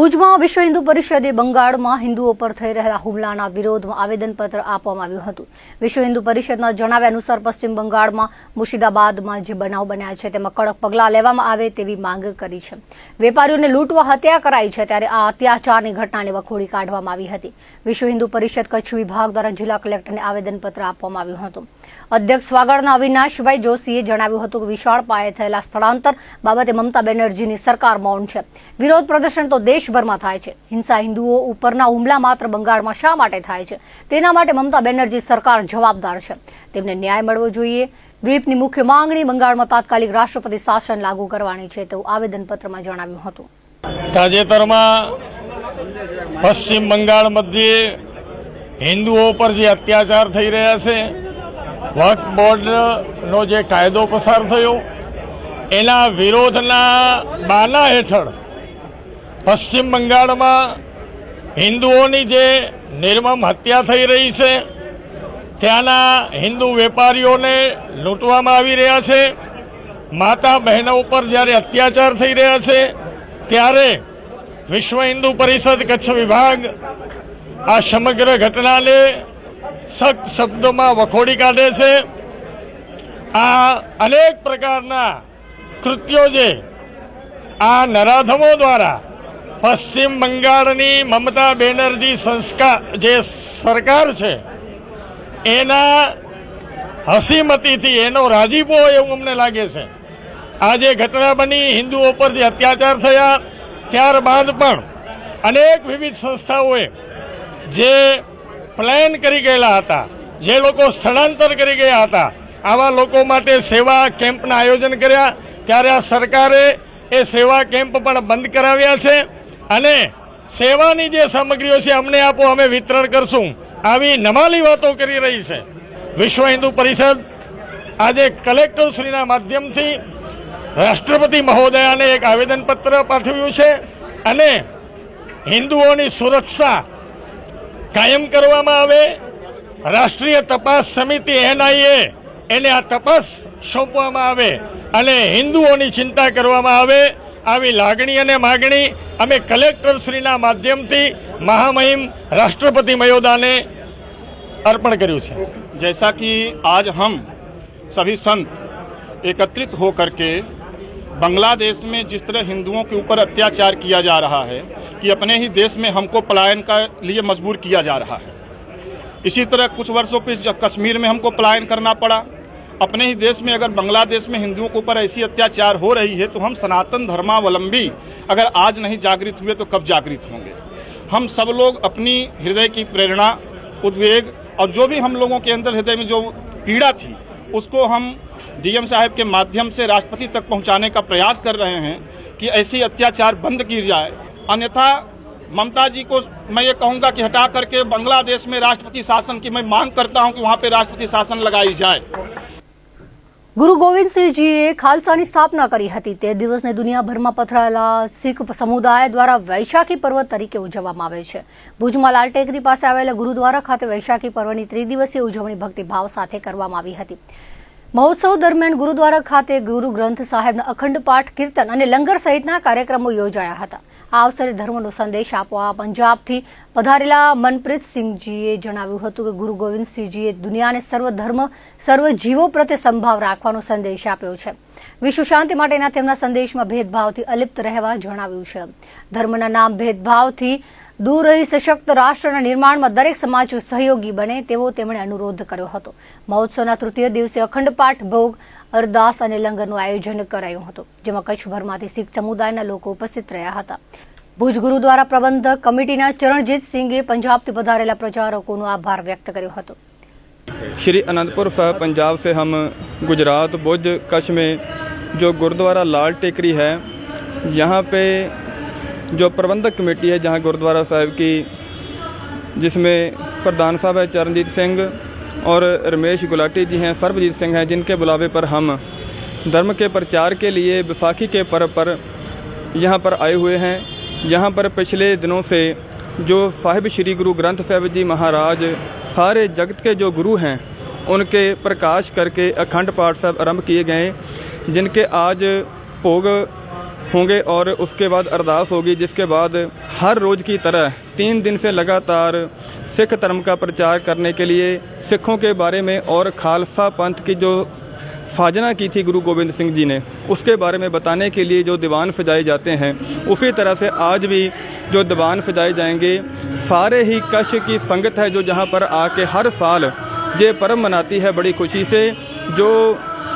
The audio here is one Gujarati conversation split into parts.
ભુજમાં વિશ્વ હિન્દુ પરિષદે બંગાળમાં હિન્દુઓ પર થઈ રહેલા હુમલાના વિરોધમાં આવેદનપત્ર આપવામાં આવ્યું હતું। વિશ્વ હિન્દુ પરિષદના જણાવ્યા અનુસાર પશ્ચિમ બંગાળમાં મુર્શિદાબાદમાં જે બનાવ બન્યા છે તેમાં કડક પગલાં લેવામાં આવે તેવી માંગ કરી છે। વેપારીઓને લૂંટવા હત્યા કરાઈ છે ત્યારે આ અત્યાચારની ઘટનાને વખોડી કાઢવામાં આવી હતી। વિશ્વ હિન્દુ પરિષદ કચ્છ વિભાગ દ્વારા જિલ્લા કલેક્ટરને આવેદનપત્ર આપવામાં આવ્યું હતું। અધ્યક્ષ વાગડના અવિનાશભાઈ જોશીએ જણાવ્યું હતું કે વિશાળ પાયે થયેલા સ્થળાંતર બાબતે મમતા બેનર્જીની સરકાર મૌન છે। વિરોધ પ્રદર્શન તો દેશભરમાં થાય છે। હિંસા હિન્દુઓ ઉપરના હુમલા માત્ર બંગાળમાં શા માટે થાય છે તેના માટે મમતા બેનર્જી સરકાર જવાબદાર છે। તેમને ન્યાય મળવો જોઈએ। વ્હીપની મુખ્ય માંગણી બંગાળમાં તાત્કાલિક રાષ્ટ્રપતિ શાસન લાગુ કરવાની છે તેવું આવેદનપત્રમાં જણાવ્યું હતું। તાજેતરમાં પશ્ચિમ બંગાળ મધ્યે હિન્દુઓ પર જે અત્યાચાર થઈ રહ્યા છે, વક્ફ બોર્ડનો જે કાયદો પસાર થયો એના વિરોધના બાના હેઠળ પશ્ચિમ બંગાળમાં હિન્દુઓની જે નિર્મમ હત્યા થઈ રહી છે, ત્યાંના હિન્દુ વેપારીઓને લૂંટવામાં આવી રહ્યા છે, માતા બહેનો ઉપર જ્યારે અત્યાચાર થઈ રહ્યા છે ત્યારે વિશ્વ હિન્દુ પરિષદ કચ્છ વિભાગ આ સમગ્ર ઘટનાને સખ્ત શબ્દોમાં વખોડી કાઢે છે। આ અનેક પ્રકારના કૃત્યો જે આ નરાધમો દ્વારા પશ્ચિમ બંગાળની મમતા બેનર્જી જે સરકાર છે એના હસીમતીથી એનો રાજીપો એવું અમને લાગે છે। આ જે ઘટના બની, હિન્દુઓ પર જે અત્યાચાર થયા ત્યારબાદ પણ અનેક વિવિધ સંસ્થાઓએ જે પ્લાન કરી ગયેલા હતા, જે લોકો સ્થળાંતર કરી ગયા હતા, આવા લોકો માટે સેવા કેમ્પના આયોજન કર્યા, ત્યારે આ સરકારે એ સેવા કેમ્પ પણ બંધ કરાવ્યા છે અને સેવાની જે સામગ્રીઓ છે અમને આપો, અમે વિતરણ કરશું, આવી નમાલી વાતો કરી રહી છે। વિશ્વ હિન્દુ પરિષદ આજે કલેક્ટરશ્રીના માધ્યમથી રાષ્ટ્રપતિ મહોદયાને એક આવેદનપત્ર પાઠવ્યું છે અને હિન્દુઓની સુરક્ષા કાયમ કરવામાં આવે, રાષ્ટ્રીય તપાસ સમિતિ NIA એને આ તપાસ સોંપવામાં આવે અને હિન્દુઓની ચિંતા કરવામાં આવે, આવી લાગણી અને માગણી અમે કલેક્ટરશ્રીના માધ્યમથી મહામહિમ राष्ट्रपति महोदय ने अर्पण કર્યું છે। जैसा कि आज हम सभी संत एकत्रित होकर के बांग्लादेश में जिस तरह हिंदुओं के ऊपर अत्याचार किया जा रहा है कि अपने ही देश में हमको पलायन का लिए मजबूर किया जा रहा है। इसी तरह कुछ वर्षों पे जब कश्मीर में हमको पलायन करना पड़ा, अपने ही देश में अगर बांग्लादेश में हिंदुओं के ऊपर ऐसी अत्याचार हो रही है तो हम सनातन धर्मावलंबी अगर आज नहीं जागृत हुए तो कब जागृत होंगे। हम सब लोग अपनी हृदय की प्रेरणा, उद्वेग और जो भी हम लोगों के अंदर हृदय में जो पीड़ा थी उसको हम DM साहब के माध्यम से राष्ट्रपति तक पहुंचाने का प्रयास कर रहे हैं कि ऐसी अत्याचार बंद की जाए। अन्यथा ममता जी को मैं ये कहूंगा कि हटा करके बांग्लादेश में राष्ट्रपति शासन की मैं मांग करता हूं कि वहां पे राष्ट्रपति शासन लगाई जाए। ગુરુ ગોવિંદસિંહજીએ ખાલસાની સ્થાપના કરી હતી। તે દિવસને દુનિયાભરમાં પથરાયેલા શીખ સમુદાય દ્વારા વૈશાખી પર્વ તરીકે ઉજવવામાં આવે છે। ભુજમાં લાલ ટેકરી પાસે આવેલા ગુરુદ્વારા ખાતે વૈશાખી પર્વની ત્રિદિવસીય ઉજવણી ભક્તિભાવ સાથે કરવામાં આવી હતી। મહોત્સવ દરમિયાન ગુરુદ્વારા ખાતે ગુરુ ગ્રંથ સાહેબના અખંડ પાઠ, કીર્તન અને લંગર સહિતના કાર્યક્રમો યોજાયા હતા। આ અવસરે ધર્મનો સંદેશ આપવા પંજાબથી પધારેલા મનપ્રીતસિંહજીએ જણાવ્યું હતું કે ગુરુ ગોવિંદસિંહજીએ દુનિયાને સર્વ ધર્મ, સર્વ જીવો પ્રત્યે સંભાવ રાખવાનો સંદેશ આપ્યો છે। વિશ્વ શાંતિ માટેના તેમના સંદેશમાં ભેદભાવથી અલિપ્ત રહેવા જણાવ્યું છે। ધર્મના નામ ભેદભાવથી દૂર રહી સશક્ત રાષ્ટ્રના નિર્માણમાં દરેક સમાજ સહયોગી બને તેવો તેમણે અનુરોધ કર્યો હતો। મહોત્સવના તૃતીય દિવસે અખંડ પાઠ, ભોગ, અરદાસ અને લંગરનું આયોજન કરાયું હતું, જેમાં કચ્છભરમાંથી શીખ સમુદાયના લોકો ઉપસ્થિત રહ્યા હતા। ભુજ ગુરુદ્વારા પ્રબંધક કમિટીના ચરણજીતસિંહે પંજાબથી પધારેલા પ્રચારકોનો આભાર વ્યક્ત કર્યો હતો। श्री अनंतपुर साहब पंजाब से हम गुजरात भुज कच्छ में जो गुरुद्वारा लाल टेकरी है, यहाँ पे जो प्रबंधक कमेटी है जहाँ गुरुद्वारा साहब की, जिसमें प्रधान साहब है चरणजीत सिंह और रमेश गुलाटी जी हैं, सर्वजीत सिंह हैं, जिनके बुलावे पर हम धर्म के प्रचार के लिए बैसाखी के पर्व पर यहाँ पर आए हुए हैं। यहाँ पर पिछले दिनों से जो साहिब श्री गुरु ग्रंथ साहिब जी महाराज सारे जगत के जो गुरु हैं उनके प्रकाश करके अखंड पाठ साहब आरंभ किए गए, जिनके आज भोग होंगे और उसके बाद अरदास होगी, जिसके बाद हर रोज की तरह 3 दिन से लगातार सिख धर्म का प्रचार करने के लिए सिखों के बारे में और खालसा पंथ की जो साजना की थी गुरु गोविंद सिंह जी ने, उसके बारे में बताने के लिए जो दीवान सजाए जाते हैं, उसी तरह से आज भी जो दीवान सजाए जाएंगे। सारे ही कश की संगत है जो जहां पर आके हर साल ये पर्व मनाती है बड़ी खुशी से, जो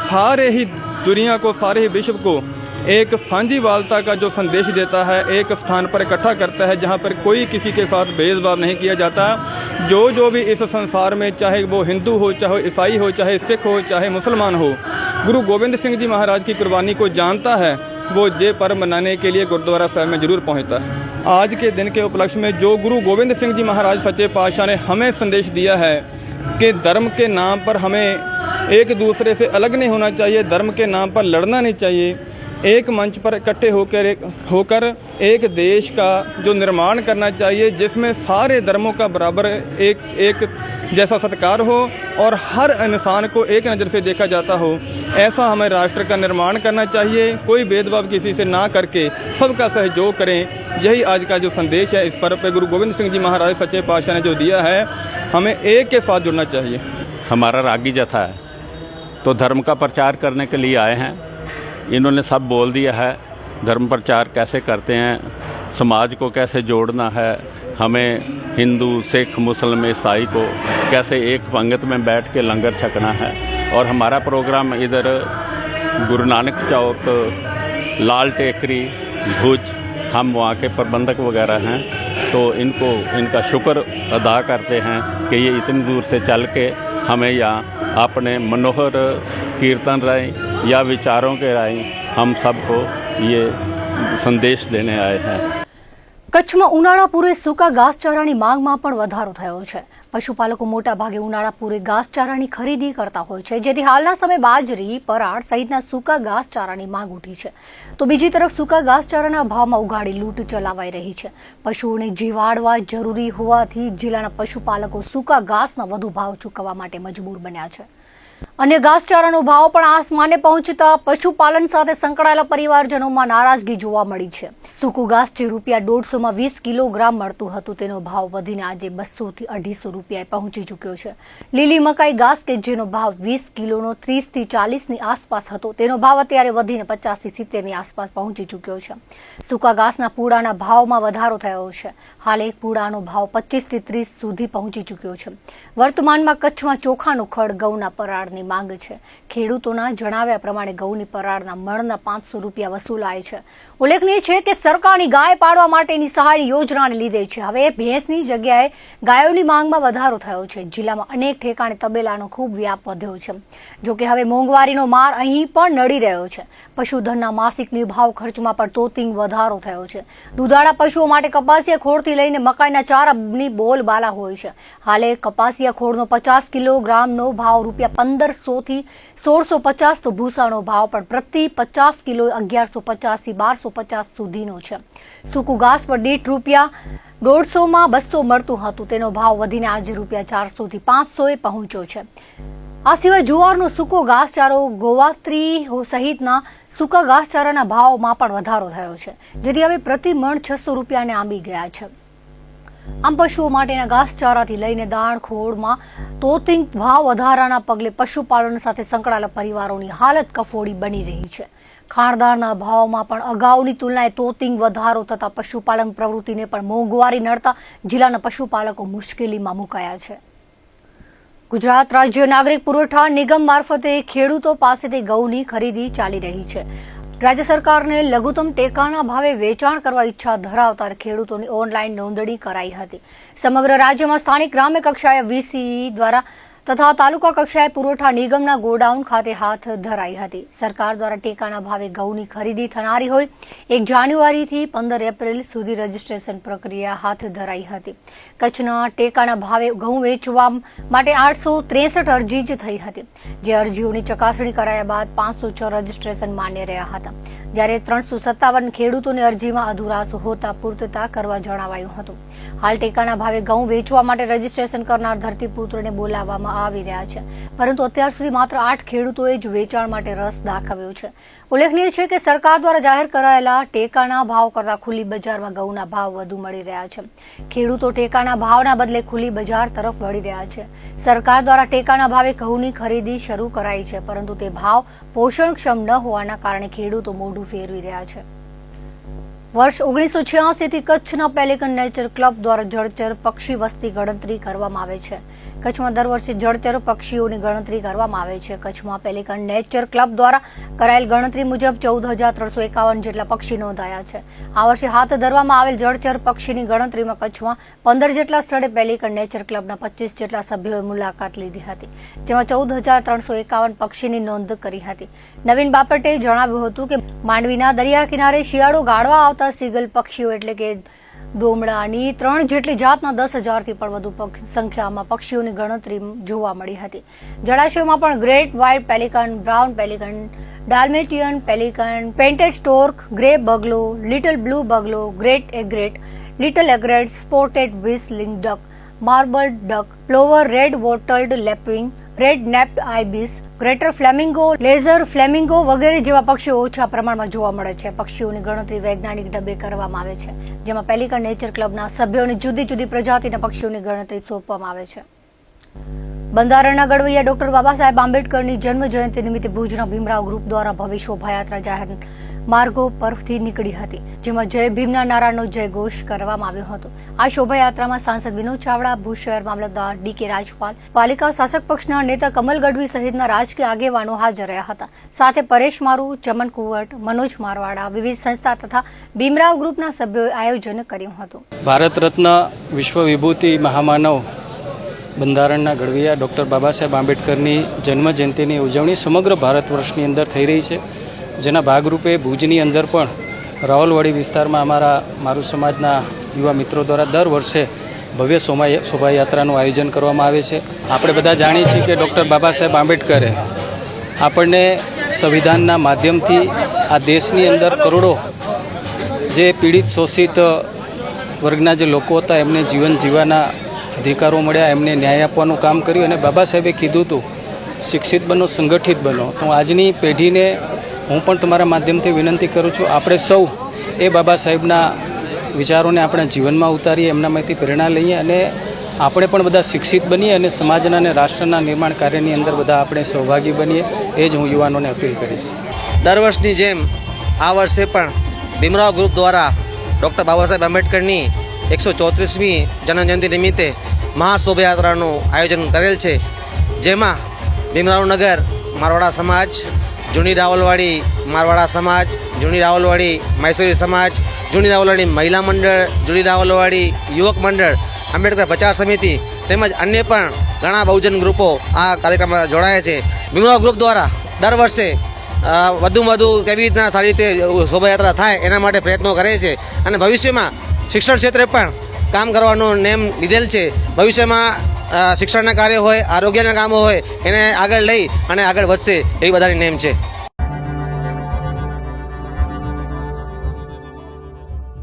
सारे ही दुनिया को, सारे ही विश्व को एक साझीवालता का जो संदेश देता है, एक स्थान पर इकट्ठा करता है जहां पर कोई किसी के साथ भेदभाव नहीं किया जाता। जो भी इस संसार में, चाहे वो हिंदू हो, चाहे ईसाई हो, चाहे सिख हो, चाहे मुसलमान हो, गुरु गोविंद सिंह जी महाराज की कुर्बानी को जानता है, वो ये पर्व मनाने के लिए गुरुद्वारा साहब में जरूर पहुंचता है। आज के दिन के उपलक्ष्य में जो गुरु गोविंद सिंह जी महाराज सच्चे पातशाह ने हमें संदेश दिया है कि धर्म के नाम पर हमें एक दूसरे से अलग नहीं होना चाहिए, धर्म के नाम पर लड़ना नहीं चाहिए, एक मंच पर इकट्ठे होकर एक देश का जो निर्माण करना चाहिए जिसमें सारे धर्मों का बराबर एक जैसा सत्कार हो और हर इंसान को एक नज़र से देखा जाता हो। ऐसा हमें राष्ट्र का निर्माण करना चाहिए, कोई भेदभाव किसी से ना करके सबका सहयोग करें। यही आज का जो संदेश है इस पर्व पे गुरु गोविंद सिंह जी महाराज सच्चे पातशाह ने जो दिया है, हमें एक के साथ जुड़ना चाहिए। हमारा रागी जथा है तो धर्म का प्रचार करने के लिए आए हैं। इन्होंने सब बोल दिया है, धर्म प्रचार कैसे करते हैं, समाज को कैसे जोड़ना है, हमें हिंदू, सिख, मुस्लिम, ईसाई को कैसे एक पंगत में बैठ के लंगर छकना है। और हमारा प्रोग्राम इधर गुरु नानक चौक, लाल टेकरी, भुज, हम वहाँ के प्रबंधक वगैरह हैं, तो इनका शुक्र अदा करते हैं कि ये इतनी दूर से चल के हमें यहाँ अपने मनोहर कीर्तन राय या विचारों के राय हम सबको ये संदेश देने आए हैं। કચ્છમાં ઉનાળા પૂરે સૂકા ઘાસચારાની માંગમાં પણ વધારો થયો છે। પશુપાલકો મોટા ભાગે ઉનાળા પૂરે ઘાસચારાની ખરીદી કરતા હોય છે, જેથી હાલના સમયે બાજરી, પરાળ સહિતના સૂકા ઘાસચારાની માંગ ઉઠી છે। તો બીજી તરફ સૂકા ઘાસચારાના ભાવમાં ઉઘાડી લૂંટ ચલાવાઈ રહી છે। પશુઓને જીવાડવા જરૂરી હોવાથી જિલ્લાના પશુપાલકો સૂકા ઘાસના વધુ ભાવ ચૂકવવા માટે મજબૂર બન્યા છે। अन्य घासचाराનો ભાવ પણ આસમાને પહોંચતા પશુપાલન સાથે સંકળાયેલા પરિવારજનોમાં નારાજગી જોવા મળી છે। સૂકું ઘાસ જે રૂપિયા 150 માં 20 કિલોગ્રામ મળતું હતું, તેનો ભાવ વધીને આજે 200 થી 250 રૂપિયાએ પહોંચી ચૂક્યો છે। લીલી મકાઈ ઘાસ કે જેનો ભાવ 20 કિલોનો 30 થી 40 ની આસપાસ હતો, તેનો ભાવ અત્યારે વધીને 50 થી 70 ની આસપાસ પહોંચી ચૂક્યો છે। સૂકા ઘાસના પૂડાના ભાવમાં વધારો થયો છે। હાલ એક પૂડાનો ભાવ 25 થી 30 સુધી પહોંચી ચૂક્યો છે। વર્તમાનમાં કચ્છમાં ચોખાનું ખડ, ઘઉંના પરાળ માંગ છે। ખેડૂતોના જણાવ્યા પ્રમાણે ઘઉંની પરાળના મણના 500 રૂપિયા વસૂલાય છે। ઉલ્લેખનીય છે કે સરકારની ગાય પાડવા માટેની સહાય યોજનાને લીધે છે હવે ભેંસની જગ્યાએ ગાયોની માંગમાં વધારો થયો છે। જિલ્લામાં અનેક ઠેકાણે તબેલાનો ખૂબ વ્યાપ વધ્યો છે। જો કે હવે મોંઘવારીનો માર અહીં પણ નડી રહ્યો છે। પશુધનના માસિક નિભાવ ખર્ચમાં પણ તોતિંગ વધારો થયો છે। દૂધાળા પશુઓ માટે કપાસિયા ખોળથી લઈને મકાઈના ચારાની બોલબાલા હોય છે। હાલે કપાસિયા ખોળનો 50 કિલોગ્રામનો ભાવ રૂપિયા 1500 થી 1650, તો ભૂસાનો ભાવ પણ પ્રતિ 50 કિલો 1150 થી 1250 સુધીનો છે। સૂકું ઘાસ પર દીઠ રૂપિયા 150 માં 200 મળતું હતું, તેનો ભાવ વધીને આજે રૂપિયા 400 થી 500 એ પહોંચ્યો છે। આ સિવાય જુવારનો સૂકો ઘાસચારો, ગોવાત્રી સહિતના સૂકા ઘાસચારાના ભાવમાં પણ વધારો થયો છે, જેથી હવે પ્રતિ મણ 600 રૂપિયાને આંબી ગયા છે। આમ પશુઓ માટેના ઘાસચારાથી લઈને દાણ ખોળમાં તોતિંગ ભાવ વધારાના પગલે પશુપાલન સાથે સંકળાયેલા પરિવારોની હાલત કફોડી બની રહી છે। ખાણદારના ભાવમાં પણ અગાઉની તુલનાએ તોતિંગ વધારો થતા પશુપાલન પ્રવૃત્તિને પણ મોંઘવારી નડતા જિલ્લાના પશુપાલકો મુશ્કેલીમાં મુકાયા છે। ગુજરાત રાજ્ય નાગરિક પુરવઠા નિગમ મારફતે ખેડૂતો પાસેથી ઘઉંની ખરીદી ચાલી રહી છે। राज्य सरकार ने लघुत्तम टेकाना भावे वेचाण करवा इच्छा धरावता खेडूतोनी ऑनलाइन नोंधणी कराई हती। समग्र राज्य में स्थानिक ग्राम्य कक्षाए वीसी द्वारा तथा तालुका कक्षाए पुरवठा निगमना गोडाउन खाते हाथ धराई हती। सरकार द्वारा टेकाना भावे घऊनी खरीदी थनारी होय 1 जान्युआरी थी 15 एप्रिल सुधी रजिस्ट्रेशन प्रक्रिया हाथ धराई हती। कच्छना टेकाना भावे घऊं वेचवा माटे 863 अरजी ज थई हती, जे अरजीओनी चकासणी कराया बाद 506 रजिस्ट्रेशन मान्य रह्या हता, ज्यारे 357 खेडूतोनी अरजीमां अधूराश होता पूर्तता करवा जणावायुं हतुं। हाल टेकाना भावे घऊं वेचवा माटे रजिस्ट्रेशन करनार धरतीपुत्रोने बोलाववामां આવી રહ્યા છે, પરંતુ અત્યાર સુધી માત્ર 8 ખેડૂતોએ જ વેચાણ માટે રસ દાખવ્યો છે. ઉલ્લેખનીય છે કે સરકાર દ્વારા જાહેર કરાયેલા ટેકાના ભાવ કરતાં ખુલ્લી બજારમાં ઘઉંના ભાવ વધુ મળી રહ્યા છે. ખેડૂતો ટેકાના ભાવના બદલે ખુલ્લી બજાર તરફ વળી રહ્યા છે. સરકાર દ્વારા ટેકાના ભાવે ઘઉંની ખરીદી શરૂ કરાઈ છે, પરંતુ તે ભાવ પોષણક્ષમ ન હોવાના કારણે ખેડૂતો મોઢું ફેરવી રહ્યા છે. વર્ષ 1986 થી કચ્છના પેલિકન નેચર ક્લબ દ્વારા જળચર પક્ષી વસ્તી ગણતરી કરવામાં આવે છે. કચ્છમાં દર વર્ષે જળચર પક્ષીઓની ગણતરી કરવામાં આવે છે. કચ્છમાં પેલિકન નેચર ક્લબ દ્વારા કરાયેલ ગણતરી મુજબ 14,351 જેટલા પક્ષી નોંધાયા છે. આ વર્ષે હાથ ધરવામાં આવેલ જળચર પક્ષીની ગણતરીમાં કચ્છમાં 15 જેટલા સ્થળે પેલિકન નેચર ક્લબના 25 જેટલા સભ્યોએ મુલાકાત લીધી હતી, જેમાં 14,351 પક્ષીની નોંધ કરી હતી. નવીન બાપટે જણાવ્યું હતું કે માંડવીના દરિયા કિનારે શિયાળો ગાળવા આવતા સીગલ પક્ષીઓ એટલે કે દોમડાની 3 જેટલી જાતના 10,000થી પણ વધુ સંખ્યામાં પક્ષીઓની ગણતરી જોવા મળી હતી. જળાશયોમાં પણ great white pelican, brown pelican, Dalmatian pelican, painted stork, grey બગલો, લિટલ બ્લુ બગલો, great egret, little egret, spotted whistling duck, marble duck, plover, red wattled lapwing, red naped ibis, greater flamingo, lesser flamingo વગેરે જેવા પક્ષીઓ ઓછા પ્રમાણમાં જોવા મળે છે. પક્ષીઓની ગણતરી વૈજ્ઞાનિક ઢબે કરવામાં આવે છે, જેમાં પેલિકન નેચર ક્લબના સભ્યોને જુદી જુદી પ્રજાતિના પક્ષીઓની ગણતરી સોંપવામાં આવે છે. બંધારણના ઘડવૈયા ડોક્ટર બાબા સાહેબ આંબેડકરની જન્મ જયંતિ નિમિત્તે ભુજના ભીમરાવ ગ્રુપ દ્વારા ભવ્ય શોભાયાત્રા જાહેર માર્ગો પરથી નીકળી હતી, જેમાં જય ભીમના નારાનો જયઘોષ કરવામાં આવ્યો હતો. આ શોભાયાત્રામાં સાંસદ વિનોદ ચાવડા, ભુજ શહેર મામલતદાર ડી.કે. રાજપાલ, પાલિકા શાસક પક્ષના નેતા કમલ ગઢવી સહિતના રાજકીય આગેવાનો હાજર રહ્યા હતા. સાથે પરેશ મારુ, ચમન કુંવટ, મનોજ મારવાડા, વિવિધ સંસ્થા તથા ભીમરાવ ગ્રુપના સભ્યોએ આયોજન કર્યું હતું. ભારત રત્ન વિશ્વ વિભૂતિ મહામાનવ બંધારણના ઘડવૈયા ડોક્ટર બાબા સાહેબ આંબેડકરની જન્મ જયંતિની ઉજવણી સમગ્ર ભારત વર્ષની અંદર થઈ રહી છે, જેના ભાગરૂપે ભુજની અંદર પણ રાવલવાડી વિસ્તારમાં મારુ સમાજના યુવા મિત્રો દ્વારા દર વર્ષે ભવ્ય શોભાયાત્રાનું આયોજન કરવામાં આવે છે. આપણે બધા જાણીએ છીએ કે ડૉક્ટર બાબા સાહેબ આંબેડકરે આપણને સંવિધાનના માધ્યમથી આ દેશની અંદર કરોડો જે પીડિત શોષિત વર્ગના જે લોકો હતા એમને જીવન જીવવાના અધિકારો મળ્યા, એમને ન્યાય આપવાનું કામ કર્યું. અને બાબા સાહેબે કીધું હતું શિક્ષિત બનો, સંગઠિત બનો. તો આજની પેઢીને હું પણ તમારા માધ્યમથી વિનંતી કરું છું, આપણે સૌ એ બાબા સાહેબના વિચારોને આપણા જીવનમાં ઉતારીએ, એમનામાંથી પ્રેરણા લઈએ અને આપણે પણ બધા શિક્ષિત બનીએ અને સમાજના અને રાષ્ટ્રના નિર્માણ કાર્યની અંદર બધા આપણે સહભાગી બનીએ, એ જ હું યુવાનોને અપીલ કરીશ. દર વર્ષની જેમ આ વર્ષે પણ ભીમરાવ ગ્રુપ દ્વારા ડૉક્ટર બાબા સાહેબ આંબેડકરની 134મી જન્મજયંતિ નિમિત્તે મહાશોભાયાત્રાનું આયોજન કરેલ છે, જેમાં ભીમરાવનગર મારવાડા સમાજ, જૂની રાવલવાડી મારવાડા સમાજ, જૂની રાવલવાડી મૈસૂરી સમાજ, જૂની રાવલવાડી મહિલા મંડળ, જૂની રાવલવાડી યુવક મંડળ, આંબેડકર પ્રચાર સમિતિ તેમજ અન્ય પણ ઘણા બહુજન ગ્રુપો આ કાર્યક્રમમાં જોડાયા છે. ભીમરાવ ગ્રુપ દ્વારા દર વર્ષે વધુમાં વધુ કેવી રીતના સારી રીતે શોભાયાત્રા થાય એના માટે પ્રયત્નો કરે છે અને ભવિષ્યમાં શિક્ષણ ક્ષેત્રે પણ કામ કરવાનો નેમ લીધેલ છે. ભવિષ્યમાં શિક્ષણના કાર્ય હોય, આરોગ્યના કામો હોય, એને આગળ લઈ અને આગળ વધશે એવી બધાની નેમ છે.